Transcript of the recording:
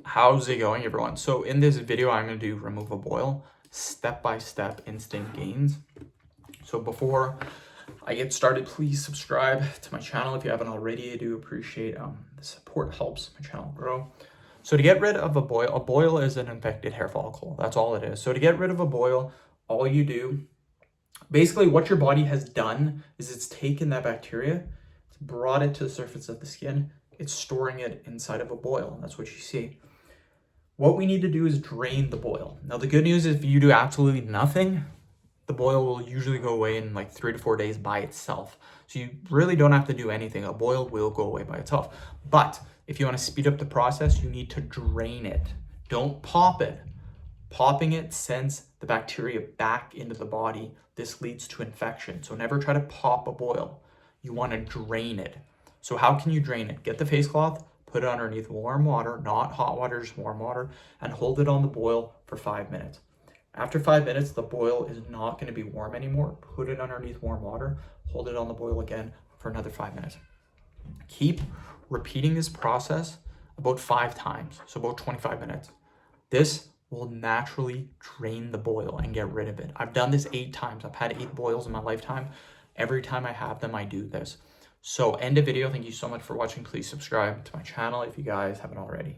How's it going, everyone? So in this video, I'm going to do remove a boil, step-by-step instant gains. So before I get started, please subscribe to my channel if you haven't already. I do appreciate the support, helps my channel grow. So to get rid of a boil is an infected hair follicle. That's all it is. So to get rid of a boil, all you do, basically what your body has done is it's taken that bacteria, it's brought it to the surface of the skin, it's storing it inside of a boil. That's what you see. What we need to do is drain the boil. Now, the good news is if you do absolutely nothing, the boil will usually go away in like 3 to 4 days by itself. So you really don't have to do anything. A boil will go away by itself. But if you want to speed up the process, you need to drain it. Don't pop it. Popping it sends the bacteria back into the body. This leads to infection. So never try to pop a boil. You want to drain it. So how can you drain it? Get the face cloth, put it underneath warm water, not hot water, just warm water, and hold it on the boil for 5 minutes. After 5 minutes, the boil is not going to be warm anymore. Put it underneath warm water, hold it on the boil again for another 5 minutes. Keep repeating this process about 5 times, so about 25 minutes. This will naturally drain the boil and get rid of it. I've done this 8 times. I've had 8 boils in my lifetime. Every time I have them, I do this. So end of video. Thank you so much for watching. Please subscribe to my channel if you guys haven't already.